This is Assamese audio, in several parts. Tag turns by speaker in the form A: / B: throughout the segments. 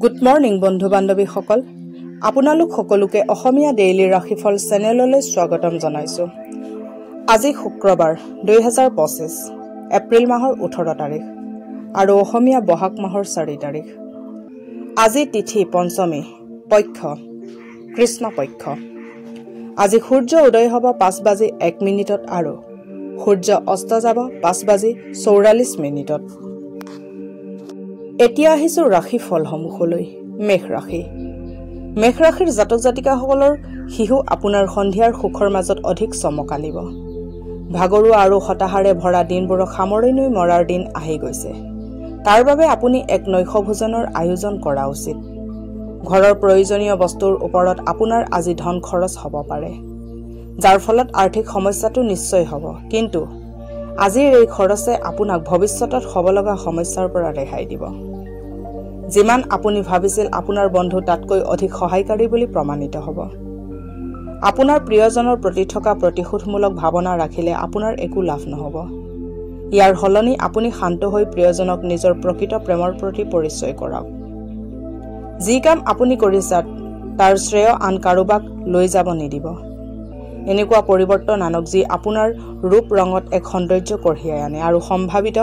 A: গুড মৰ্নিং বন্ধু বান্ধৱীসকল, আপোনালোক সকলোকে অসমীয়া ডেইলি ৰাশিফল চেনেললৈ স্বাগতম জনাইছোঁ। আজি শুক্ৰবাৰ 2025 এপ্ৰিল মাহৰ 18 তাৰিখ আৰু অসমীয়া বহাগ মাহৰ 4 তাৰিখ। আজি তিথি পঞ্চমী, পক্ষ কৃষ্ণ পক্ষ। আজি সূৰ্য উদয় হ'ব 5:01 আৰু সূৰ্য অস্ত যাব 5:44। এতিয়া আহিছোঁ ৰাশিফলসমূহলৈ। মেষ ৰাশি। মেষ ৰাশিৰ জাতক জাতিকাসকলৰ শিশু আপোনাৰ সন্ধিয়াৰ সুখৰ মাজত অধিক চমকালিব। ভাগৰুৱা আৰু হতাশাৰে ভৰা দিনবোৰক সামৰণি মৰাৰ দিন আহি গৈছে। তাৰ বাবে আপুনি এক নৈশ ভোজনৰ আয়োজন কৰা উচিত। ঘৰৰ প্ৰয়োজনীয় বস্তুৰ ওপৰত আপোনাৰ আজি ধন খৰচ হ'ব পাৰে, যাৰ ফলত আৰ্থিক সমস্যাটো নিশ্চয় হ'ব। কিন্তু আজিৰ এই খৰচে আপোনাক ভৱিষ্যতত হ'ব লগা সমস্যাৰ পৰা ৰেহাই দিব। যিমান আপুনি ভাবিছিল আপোনাৰ বন্ধু তাতকৈ অধিক সহায়কাৰী বুলি প্ৰমাণিত হ'ব। আপোনাৰ প্ৰিয়জনৰ প্ৰতি থকা প্ৰতিশোধমূলক ভাৱনা ৰাখিলে আপোনাৰ একো লাভ নহ'ব। ইয়াৰ সলনি আপুনি শান্ত হৈ প্ৰিয়জনক নিজৰ প্ৰকৃত প্ৰেমৰ প্ৰতি পৰিচয় কৰাওক। যি কাম আপুনি কৰিছে তাৰ শ্ৰেয় আন কাৰোবাক লৈ যাব নিদিব। এনেকুৱা পৰিৱৰ্তন আনক যি আপোনাৰ ৰূপ ৰঙত এক সৌন্দৰ্য কঢ়িয়াই আনে আৰু সম্ভাৱিত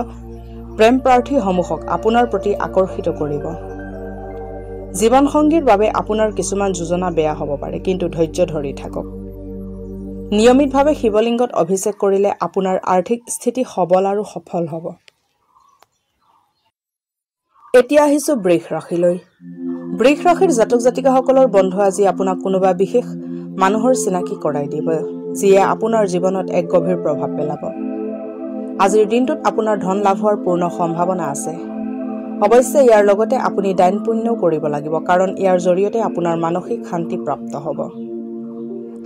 A: প্ৰেম প্ৰাৰ্থীসমূহক আপোনাৰ প্ৰতি আকৰ্ষিত কৰিব। জীৱনসংগীৰ বাবে আপোনাৰ কিছুমান যোজনা বেয়া হ'ব পাৰে, কিন্তু ধৈৰ্য ধৰি থাকক। নিয়মিতভাৱে শিৱলিংগত অভিষেক কৰিলে আপোনাৰ আৰ্থিক স্থিতি সবল আৰু সফল হ'ব। এতিয়া আহিছোঁ বৃষ ৰাশিলৈ। বৃষ ৰাশিৰ জাতক জাতিকাসকলৰ বন্ধু আজি আপোনাক কোনোবা বিশেষ মানুহৰ চিনাকি কৰাই দিব, যিয়ে আপোনাৰ জীৱনত এক গভীৰ প্ৰভাৱ পেলাব। আজিৰ দিনটোত আপোনাৰ ধন লাভ হোৱাৰ পূৰ্ণ সম্ভাৱনা আছে। অৱশ্যে ইয়াৰ লগতে আপুনি দান পুণ্যও কৰিব লাগিব, কাৰণ ইয়াৰ জৰিয়তে আপোনাৰ মানসিক শান্তি প্ৰাপ্ত হ'ব।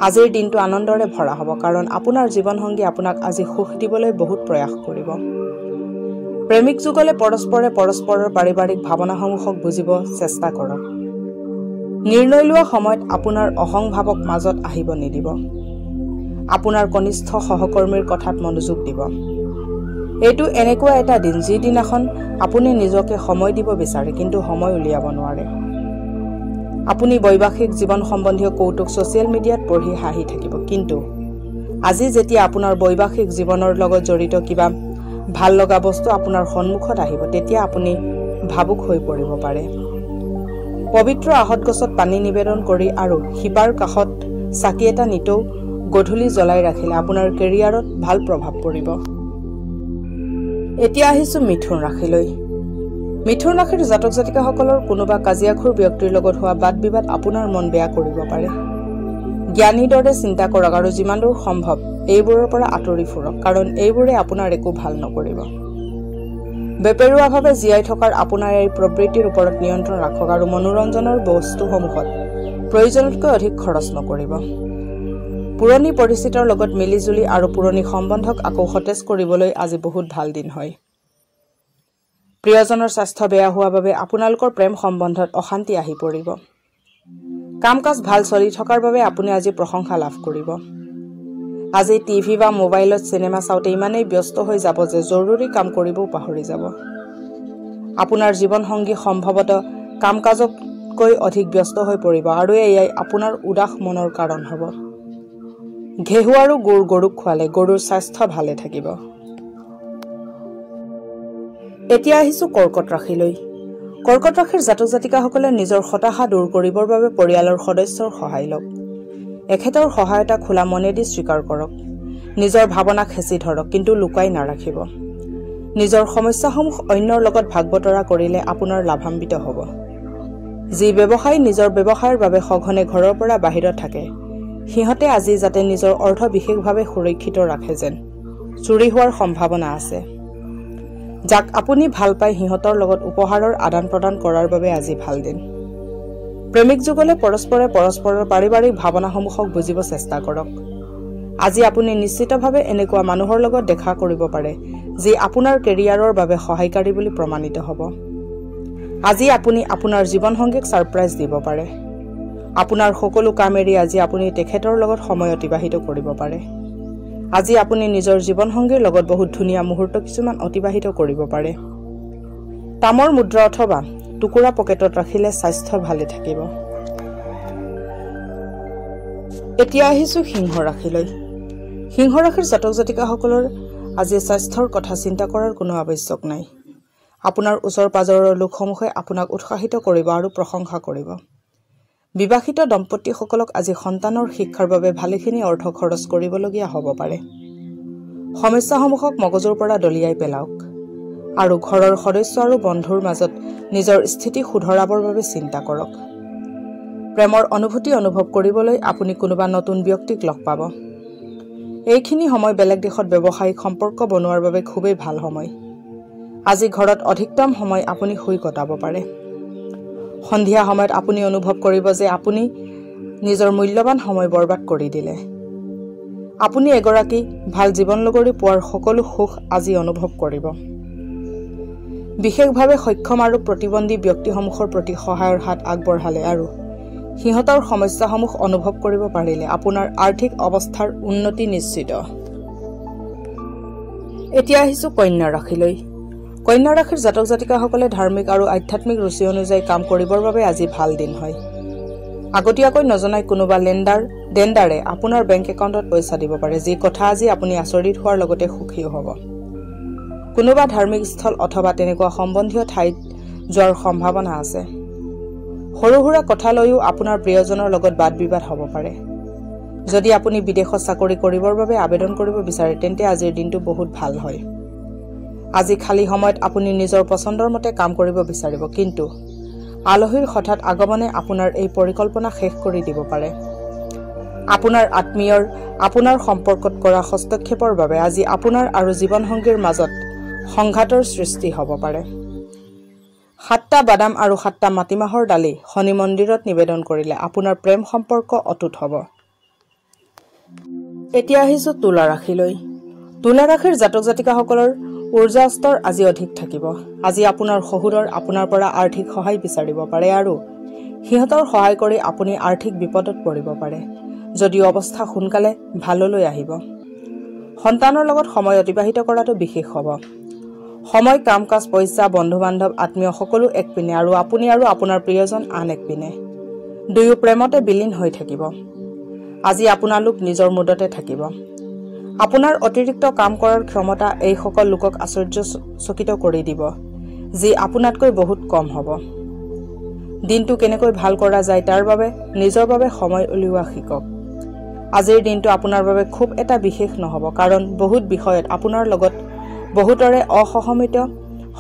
A: আজিৰ দিনটো আনন্দৰে ভৰা হ'ব, কাৰণ আপোনাৰ জীৱনসংগী আপোনাক আজি সুখ দিবলৈ বহুত প্ৰয়াস কৰিব। প্ৰেমিক যুগলে পৰস্পৰে পৰস্পৰৰ পাৰিবাৰিক ভাৱনাসমূহক বুজিব চেষ্টা কৰক। নিৰ্ণয় লোৱা সময়ত আপোনাৰ অহংভাৱক মাজত আহিব নিদিব। আপোনাৰ কনিষ্ঠ সহকৰ্মীৰ কথাত মনোযোগ দিব। এইটো এনেকুৱা এটা দিন যিদিনাখন আপুনি নিজকে সময় দিব বিচাৰে, কিন্তু সময় উলিয়াব নোৱাৰে। আপুনি বৈবাহিক জীৱন সম্বন্ধীয় কৌতুক ছ'চিয়েল মিডিয়াত পঢ়ি হাঁহি থাকিব, কিন্তু আজি যেতিয়া আপোনাৰ বৈবাহিক জীৱনৰ লগত জড়িত কিবা ভাল লগা বস্তু আপোনাৰ সন্মুখত আহিব, তেতিয়া আপুনি ভাবুক হৈ পৰিব পাৰে। পবিত্ৰ আহঁত গছত পানী নিবেদন কৰি আৰু শিপাৰ কাষত চাকি এটা নিতৌ গধূলি জ্বলাই ৰাখিলে আপোনাৰ কেৰিয়াৰত ভাল প্ৰভাৱ পৰিব। এতিয়া আহিছোঁ মিথুন ৰাশিলৈ। মিথুন ৰাশিৰ জাতক জাতিকাসকলৰ কোনোবা কাজিয়াখোৰ ব্যক্তিৰ লগত হোৱা বাদ বিবাদ আপোনাৰ মন বেয়া কৰিব পাৰে। জ্ঞানীৰ দৰে চিন্তা কৰক আৰু যিমান দূৰ সম্ভৱ এইবোৰৰ পৰা আঁতৰি ফুৰক, কাৰণ এইবোৰে আপোনাৰ একো ভাল নকৰিব। বেপেৰুৱাভাৱে জীয়াই থকাৰ আপোনাৰ এই প্ৰবৃত্তিৰ ওপৰত নিয়ন্ত্ৰণ ৰাখক আৰু মনোৰঞ্জনৰ বস্তুসমূহত প্ৰয়োজনতকৈ অধিক খৰচ নকৰিব। পুৰণি পৰিচিতৰ লগত মিলিজুলি আৰু পুৰণি সম্বন্ধক আকৌ সতেজ কৰিবলৈ আজি বহুত ভাল দিন হয়। প্ৰিয়জনৰ স্বাস্থ্য বেয়া হোৱা বাবে আপোনালোকৰ প্ৰেম সম্বন্ধত অশান্তি আহি পৰিব। কাম কাজ ভাল চলি থকাৰ বাবে আপুনি আজি প্ৰশংসা লাভ কৰিব। আজি টিভি বা মোবাইলত চিনেমা চাওঁতে ইমানেই ব্যস্ত হৈ যাব যে জৰুৰী কাম কৰিবও পাহৰি যাব। আপোনাৰ জীৱনসংগী সম্ভৱতঃ কাম কাজতকৈ অধিক ব্যস্ত হৈ পৰিব আৰু এয়াই আপোনাৰ উদাস মনৰ কাৰণ হ'ব। ঘেঁহু আৰু গুড় গৰুক খোৱালে গৰুৰ স্বাস্থ্য ভালে থাকিব। এতিয়া আহিছোঁ কৰ্কট ৰাশিলৈ। কৰ্কট ৰাশিৰ জাতক জাতিকাসকলে নিজৰ হতাশা দূৰ কৰিবৰ বাবে পৰিয়ালৰ সদস্যৰ সহায় লওক। এখেতৰ সহায়তা খোলা মনেদি স্বীকাৰ কৰক। নিজৰ ভাৱনাক হেঁচি ধৰক, কিন্তু লুকাই নাৰাখিব। নিজৰ সমস্যাসমূহ অন্যৰ লগত ভাগ বতৰা কৰিলে আপোনাৰ লাভান্বিত হ'ব। যি ব্যৱসায়ী নিজৰ ব্যৱসায়ৰ বাবে সঘনে ঘৰৰ পৰা বাহিৰত থাকে, সিহঁতে আজি যাতে নিজৰ অৰ্থ বিশেষভাৱে সুৰক্ষিত ৰাখে, যেন চুৰি হোৱাৰ সম্ভাৱনা আছে। যাক আপুনি ভাল পায় সিহঁতৰ লগত উপহাৰৰ আদান প্ৰদান কৰাৰ বাবে আজি ভাল দিন। প্ৰেমিক যুগলে পৰস্পৰে পৰস্পৰৰ পাৰিবাৰিক ভাৱনাসমূহক বুজিব চেষ্টা কৰক। আজি আপুনি নিশ্চিতভাৱে এনেকুৱা মানুহৰ লগত দেখা কৰিব পাৰে যি আপোনাৰ কেৰিয়াৰৰ বাবে সহায়কাৰী বুলি প্ৰমাণিত হ'ব। আজি আপুনি আপোনাৰ জীৱনসংগীক ছাৰপ্ৰাইজ দিব পাৰে। আপোনাৰ সকলো কাম এৰি আজি আপুনি তেখেতৰ লগত সময় অতিবাহিত কৰিব পাৰে। আজি আপুনি নিজৰ জীৱনসংগীৰ লগত বহুত ধুনীয়া মুহূৰ্ত কিছুমান অতিবাহিত কৰিব পাৰে। তামৰ মুদ্ৰা অথবা টুকুৰা পকেটত ৰাখিলে স্বাস্থ্য ভালে থাকিব। এতিয়া আহিছো সিংহ ৰাশিলৈ। সিংহ ৰাশিৰ জাতক জাতিকাসকলৰ আজি স্বাস্থ্যৰ কথা চিন্তা কৰাৰ কোনো আৱশ্যক নাই। আপোনাৰ ওচৰ পাজৰৰ লোকসমূহে আপোনাক উৎসাহিত কৰিব আৰু প্ৰশংসা কৰিব। বিবাহিত দম্পতীসকলক আজি সন্তানৰ শিক্ষাৰ বাবে ভালেখিনি অৰ্থ খৰচ কৰিবলগীয়া হ'ব পাৰে। সমস্যাসমূহক মগজুৰ পৰা দলিয়াই পেলাওক আৰু ঘৰৰ সদস্য আৰু বন্ধুৰ মাজত নিজৰ স্থিতি শুধৰাবৰ বাবে চিন্তা কৰক। প্ৰেমৰ অনুভূতি অনুভৱ কৰিবলৈ আপুনি কোনোবা নতুন ব্যক্তিক লগ পাব। এইখিনি সময় বেলেগ দেশত ব্যৱসায়িক সম্পৰ্ক বনোৱাৰ বাবে খুবেই ভাল সময়। আজি ঘৰত অধিকতম সময় আপুনি শুই কটাব পাৰে। সন্ধিয়া সময়ত আপুনি অনুভৱ কৰিব যে আপুনি নিজৰ মূল্যৱান সময় বৰবাদ কৰি দিলে। আপুনি এগৰাকী ভাল জীৱনলগৰী পোৱাৰ সকলো সুখ আজি অনুভৱ কৰিব। বিশেষভাৱে সক্ষম আৰু প্ৰতিবন্ধী ব্যক্তিসমূহৰ প্ৰতি সহায়ৰ হাত আগবঢ়ালে আৰু সিহঁতৰ সমস্যাসমূহ অনুভৱ কৰিব পাৰিলে আপোনাৰ আৰ্থিক অৱস্থাৰ উন্নতি নিশ্চিত। এতিয়া আহিছো কন্যা ৰাশিলৈ। কন্যা ৰাশিৰ জাতক জাতিকাসকলে ধাৰ্মিক আৰু আধ্যাত্মিক ৰুচি অনুযায়ী কাম কৰিবৰ বাবে আজি ভাল দিন হয়। আগতীয়াকৈ নজনাই কোনোবা দেনদাৰে আপোনাৰ বেংক একাউণ্টত পইচা দিব পাৰে, যি কথা আজি আপুনি আচৰিত হোৱাৰ লগতে সুখীও হ'ব। কোনোবা ধাৰ্মিক স্থল অথবা তেনেকুৱা সম্বন্ধীয় ঠাইত যোৱাৰ সম্ভাৱনা আছে। সৰু সুৰা কথা লৈও আপোনাৰ প্ৰিয়জনৰ লগত বাদ বিবাদ হ'ব পাৰে। যদি আপুনি বিদেশত চাকৰি কৰিবৰ বাবে আবেদন কৰিব বিচাৰে তেন্তে আজিৰ দিনটো বহুত ভাল হয়। আজি খালী সময়ত আপুনি নিজৰ পচন্দৰ মতে কাম কৰিব বিচাৰিব, কিন্তু আলহীৰ হঠাৎ আগমনে আপোনাৰ এই পৰিকল্পনা শেষ কৰি দিব পাৰে। আপোনাৰ আত্মীয়ৰ আপোনাৰ সম্পৰ্কত কৰা হস্তক্ষেপৰ বাবে আজি আপোনাৰ আৰু জীৱনসংগীৰ মাজত সংঘাতৰ সৃষ্টি হ'ব পাৰে। 7টা বাদাম আৰু 7টা মাটিমাহৰ দালি শনি মন্দিৰত নিবেদন কৰিলে আপোনাৰ প্ৰেম সম্পৰ্ক অটুট হ'ব। এতিয়া আহিছো তুলা ৰাশিলৈ। তুলা ৰাশিৰ জাতক জাতিকাসকলৰ ঊৰ্জা স্তৰ আজি অধিক থাকিব। আজি আপোনাৰ শহুৰৰ আপোনাৰ পৰা আৰ্থিক সহায় বিচাৰিব পাৰে আৰু সিহঁতৰ সহায় কৰি আপুনি আৰ্থিক বিপদত পৰিব পাৰে, যদিও অৱস্থা সোনকালে ভাললৈ আহিব। সন্তানৰ লগত সময় অতিবাহিত কৰাটো বিশেষ হ'ব। সময়, কাম কাজ, পইচা, বন্ধু বান্ধৱ, আত্মীয় সকলো এক পিনে আৰু আপুনি আৰু আপোনাৰ প্ৰিয়জন আন এক পিনে। দুয়ো প্ৰেমতে বিলীন হৈ থাকিব। আজি আপোনালোক নিজৰ মুদতে থাকিব। আপোনাৰ অতিৰিক্ত কাম কৰাৰ ক্ষমতা এইসকল লোকক আশ্চৰ্যচকিত কৰি দিব, যি আপোনাতকৈ বহুত কম হ'ব। দিনটো কেনেকৈ ভাল কৰা যায় তাৰ বাবে নিজৰ বাবে সময় উলিওৱা শিকক। আজিৰ দিনটো আপোনাৰ বাবে খুব এটা বিশেষ নহ'ব, কাৰণ বহুত বিষয়ত আপোনাৰ লগত বহুতৰে অসহমত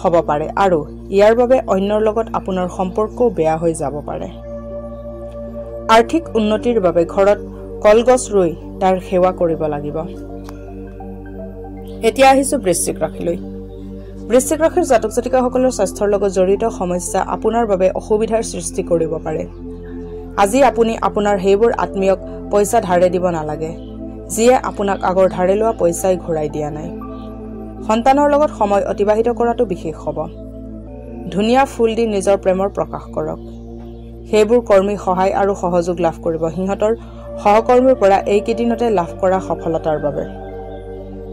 A: হ'ব পাৰে আৰু ইয়াৰ বাবে অন্যৰ লগত আপোনাৰ সম্পৰ্কও বেয়া হৈ যাব পাৰে। আৰ্থিক উন্নতিৰ বাবে ঘৰত কলগছ ৰুই তাৰ সেৱা কৰিব লাগিব। এতিয়া আহিছো বৃশ্চিক ৰাশিলৈ। বৃশ্চিক ৰাশিৰ জাতক জাতিকাসকলৰ স্বাস্থ্যৰ লগত জড়িত সমস্যা আপোনাৰ বাবে অসুবিধাৰ সৃষ্টি কৰিব পাৰে। আজি আপুনি আপোনাৰ সেইবোৰ আত্মীয়ক পইচা ধাৰে দিব নালাগে, যিয়ে আপোনাক আগৰ ধাৰে লোৱা পইচাই ঘূৰাই দিয়া নাই। সন্তানৰ লগত সময় অতিবাহিত কৰাটো বিশেষ হ'ব। ধুনীয়া ফুল দি নিজৰ প্ৰেমৰ প্ৰকাশ কৰক। সেইবোৰ কৰ্মী সহায় আৰু সহযোগ লাভ কৰিব সিহঁতৰ সহকৰ্মীৰ পৰা এইকেইদিনতে লাভ কৰা সফলতাৰ বাবে।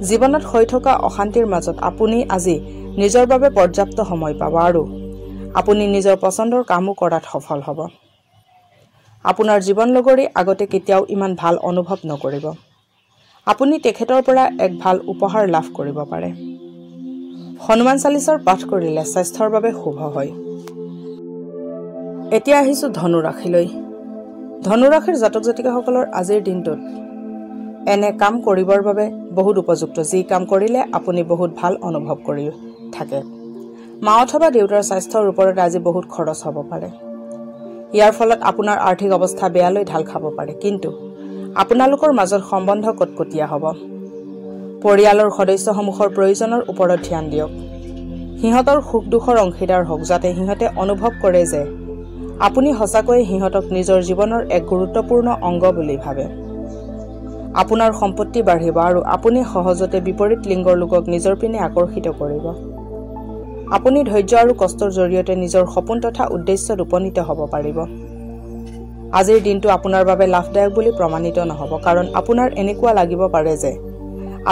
A: জীৱনত হৈ থকা অশান্তিৰ মাজত আপুনি আজি নিজৰ বাবে পৰ্যাপ্ত সময় পাব আৰু আপুনি নিজৰ পচন্দৰ কামো কৰাত সফল হ'ব। আপোনাৰ জীৱনলগৰী আগতে কেতিয়াও ইমান ভাল অনুভৱ নকৰিব। আপুনি তেখেতৰ পৰা এক ভাল উপহাৰ লাভ কৰিব পাৰে। হনুমান চালিচাৰ পাঠ কৰিলে স্বাস্থ্যৰ বাবে শুভ হয়। এতিয়া আহিছো ধনু ৰাশিলৈ। ধনু ৰাশিৰ জাতক জাতিকাসকলৰ আজিৰ দিনটোত এনে কাম কৰিবৰ বাবে বহুত উপযুক্ত, যি কাম কৰিলে আপুনি বহুত ভাল অনুভৱ কৰি থাকে। মা অথবা দেউতাৰ স্বাস্থ্যৰ ওপৰত আজি বহুত খৰচ হ'ব পাৰে। ইয়াৰ ফলত আপোনাৰ আৰ্থিক অৱস্থা বেয়ালৈ ঢাল খাব পাৰে, কিন্তু আপোনালোকৰ মাজত সম্বন্ধ কটকটীয়া হ'ব। পৰিয়ালৰ সদস্যসমূহৰ প্ৰয়োজনৰ ওপৰত ধ্যান দিয়ক। সিহঁতৰ সুখ দুখৰ অংশীদাৰ হওক, যাতে সিহঁতে অনুভৱ কৰে যে আপুনি সঁচাকৈয়ে সিহঁতক নিজৰ জীৱনৰ এক গুৰুত্বপূৰ্ণ অংগ বুলি ভাবে। আপোনাৰ সম্পত্তি বাঢ়িব আৰু আপুনি সহজতে বিপৰীত লিংগৰ লোকক নিজৰ পিনে আকৰ্ষিত কৰিব। আপুনি ধৈৰ্য আৰু কষ্টৰ জৰিয়তে নিজৰ সপোন তথা উদ্দেশ্যত উপনীত হ'ব পাৰিব। আজিৰ দিনটো আপোনাৰ বাবে লাভদায়ক বুলি প্ৰমাণিত নহ'ব, কাৰণ আপোনাৰ এনেকুৱা লাগিব পাৰে যে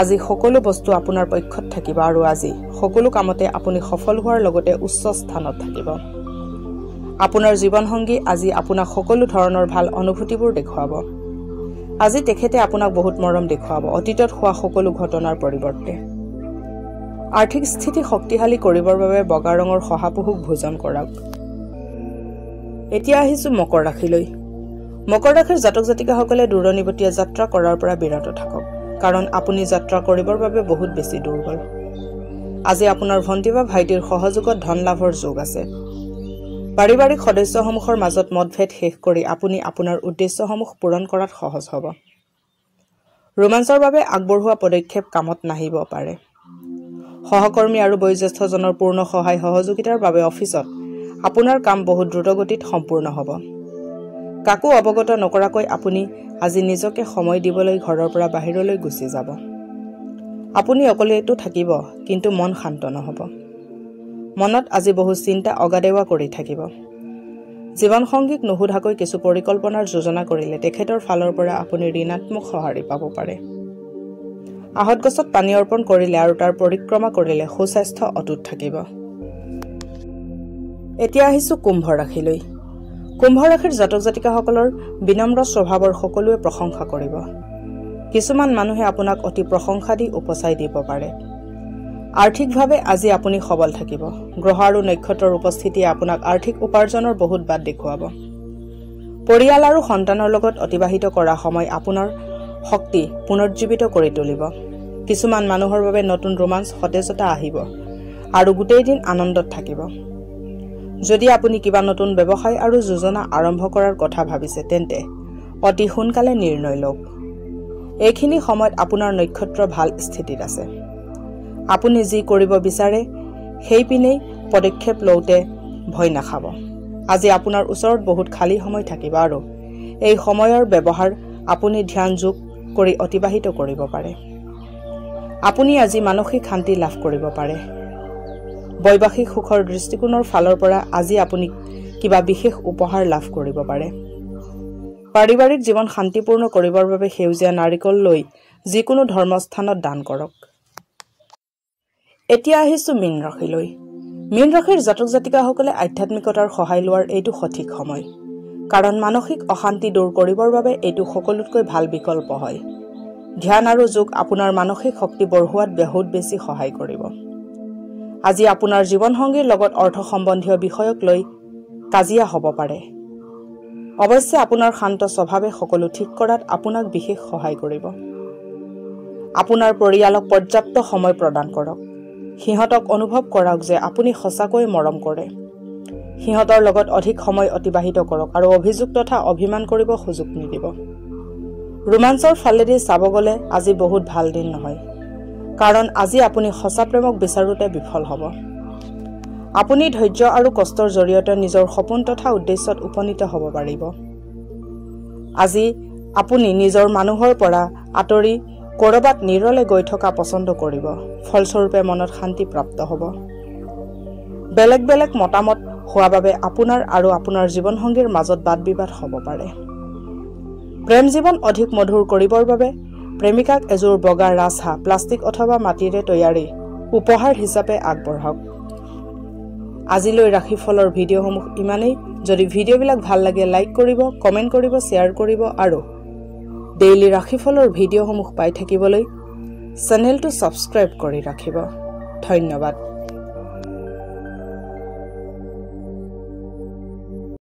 A: আজি সকলো বস্তু আপোনাৰ পক্ষত থাকিব আৰু আজি সকলো কামতে আপুনি সফল হোৱাৰ লগতে উচ্চ স্থানত থাকিব। আপোনাৰ জীৱনসংগী আজি আপোনাক সকলো ধৰণৰ ভাল অনুভূতিবোৰ দেখুৱাব। আজি তেখেতে আপোনাক বহুত মৰম দেখুৱাব অতীতত হোৱা সকলো ঘটনাৰ পৰিৱৰ্তে। আৰ্থিক স্থিতি শক্তিশালী কৰিবৰ বাবে বগা ৰঙৰ শহাপহুক ভোজন কৰক। এতিয়া আহিছোঁ মকৰ ৰাশিলৈ। মকৰ ৰাশিৰ জাতক জাতিকাসকলে দূৰণিবতীয়া যাত্ৰা কৰাৰ পৰা বিৰত থাকক, কাৰণ আপুনি যাত্ৰা কৰিবৰ বাবে বহুত বেছি দুৰ্বল। আজি আপোনাৰ ভণ্টি বা ভাইটিৰ সহযোগত ধন লাভৰ যোগ আছে। পাৰিবাৰিক সদস্যসমূহৰ মাজত মতভেদ শেষ কৰি আপুনি আপোনাৰ উদ্দেশ্যসমূহ পূৰণ কৰাত সহজ হ'ব। ৰোমাঞ্চৰ বাবে আগবঢ়োৱা পদক্ষেপ কামত নাহিব পাৰে। সহকৰ্মী আৰু বয়োজ্যেষ্ঠজনৰ পূৰ্ণ সহায় সহযোগিতাৰ বাবে অফিচত আপোনাৰ কাম বহুত দ্ৰুতগতিত সম্পূৰ্ণ হ'ব। কাকো অৱগত নকৰাকৈ আপুনি আজি নিজকে সময় দিবলৈ ঘৰৰ পৰা বাহিৰলৈ গুচি যাব। আপুনি অকলেতো থাকিব, কিন্তু মন শান্ত নহ'ব। মনত আজি বহু চিন্তা অগাদেৱা কৰি থাকিব। জীৱনসংগীক নুসুধাকৈ কিছু পৰিকল্পনাৰ যোজনা কৰিলে তেখেতৰ ফালৰ পৰা আপুনি ঋণাত্মক সঁহাৰি পাব পাৰে। আহত গছত পানী অৰ্পণ কৰিলে আৰু তাৰ পৰিক্ৰমা কৰিলে সুস্বাস্থ্য অটুট থাকিব। এতিয়া আহিছোঁ কুম্ভ ৰাশিলৈ। কুম্ভ ৰাশিৰ জাতক জাতিকাসকলৰ বিনম্ৰ স্বভাৱৰ সকলোৱে প্ৰশংসা কৰিব। কিছুমান মানুহে আপোনাক অতি প্ৰশংসা দি উপচাই দিব পাৰে। আৰ্থিকভাৱে আজি আপুনি সবল থাকিব। গ্ৰহ আৰু নক্ষত্ৰৰ উপস্থিতিয়ে আপোনাক আৰ্থিক উপাৰ্জনৰ বহুত বাট দেখুৱাব। পৰিয়াল আৰু সন্তানৰ লগত অতিবাহিত কৰা সময় আপোনাৰ শক্তি পুনৰুজ্জীৱিত কৰি তুলিব। কিছুমান মানুহৰ বাবে নতুন ৰোমাঞ্চ সতেজতা আহিব আৰু গোটেই দিন আনন্দত থাকিব। যদি আপুনি কিবা নতুন ব্যৱসায় আৰু যোজনা আৰম্ভ কৰাৰ কথা ভাবিছে তেন্তে অতি সোনকালে নিৰ্ণয় লওক। এইখিনি সময়ত আপোনাৰ নক্ষত্ৰ ভাল স্থিতিত আছে। আপুনি যি কৰিব বিচাৰে সেইপিনেই পদক্ষেপ লওঁতে ভয় নাখাব। আজি আপোনাৰ ওচৰত বহুত খালী সময় থাকিব আৰু এই সময়ৰ ব্যৱহাৰ আপুনি ধ্যান যোগ কৰি অতিবাহিত কৰিব পাৰে। আপুনি আজি মানসিক শান্তি লাভ কৰিব পাৰে। বৈবাহিক সুখৰ দৃষ্টিকোণৰ ফালৰ পৰা আজি আপুনি কিবা বিশেষ উপহাৰ লাভ কৰিব পাৰে। পাৰিবাৰিক জীৱন শান্তিপূৰ্ণ কৰিবৰ বাবে সেউজীয়া নাৰিকল লৈ যিকোনো ধৰ্মস্থানত দান কৰক। এতিয়া আহিছোঁ মীন ৰাশিলৈ। মীন ৰাশিৰ জাতক জাতিকাসকলে আধ্যাত্মিকতাৰ সহায় লোৱাৰ এইটো সঠিক সময়, কাৰণ মানসিক অশান্তি দূৰ কৰিবৰ বাবে এইটো সকলোতকৈ ভাল বিকল্প হয়। ধ্যান আৰু যোগ আপোনাৰ মানসিক শক্তি বঢ়োৱাত বহুত বেছি সহায় কৰিব। আজি আপোনাৰ জীৱনসংগীৰ লগত অৰ্থ সম্বন্ধীয় বিষয়ক লৈ কাজিয়া হ'ব পাৰে। অৱশ্যে আপোনাৰ শান্ত স্বভাৱে সকলো ঠিক কৰাত আপোনাক বিশেষ সহায় কৰিব। আপোনাৰ পৰিয়ালক পৰ্যাপ্ত সময় প্ৰদান কৰক। সিহঁতক অনুভৱ কৰাওক যে আপুনি সঁচাকৈ মৰম কৰে। সিহঁতৰ লগত অধিক সময় অতিবাহিত কৰক আৰু অভিযোগ তথা অভিমান কৰিব সুযোগ নিদিব। ৰোমাঞ্চৰ ফালেদি চাব গ'লে আজি বহুত ভাল দিন নহয়, কাৰণ আজি আপুনি সঁচা প্ৰেমক বিচাৰোঁতে বিফল হ'ব। আপুনি ধৈৰ্য আৰু কষ্টৰ জৰিয়তে নিজৰ সপোন তথা উদ্দেশ্যত উপনীত হ'ব পাৰিব। আজি আপুনি নিজৰ মানুহৰ পৰা আঁতৰি ক'ৰবাত নিৰলে গৈ থকা পচন্দ কৰিব। ফলস্বৰূপে মনত শান্তি প্ৰাপ্ত হ'ব। বেলেগ বেলেগ মতামত হোৱা বাবে আপোনাৰ আৰু আপোনাৰ জীৱনসংগীৰ মাজত বাদ বিবাদ হ'ব পাৰে। প্ৰেম জীৱন অধিক মধুৰ কৰিবৰ বাবে প্ৰেমিকাক এযোৰ বগা ৰাজহাঁহ প্লাষ্টিক অথবা মাটিৰে তৈয়াৰী উপহাৰ হিচাপে আগবঢ়াওক। আজিলৈ ৰাশিফলৰ ভিডিঅ'সমূহ ইমানেই। যদি ভিডিঅ'বিলাক ভাল লাগে লাইক কৰিব, কমেণ্ট কৰিব, শ্বেয়াৰ কৰিব আৰু ডেইলি ৰাশিফলৰ ভিডিঅ'সমূহ পাই থাকিবলৈ চেনেলটো ছাবস্ক্ৰাইব কৰি ৰাখিব। ধন্যবাদ।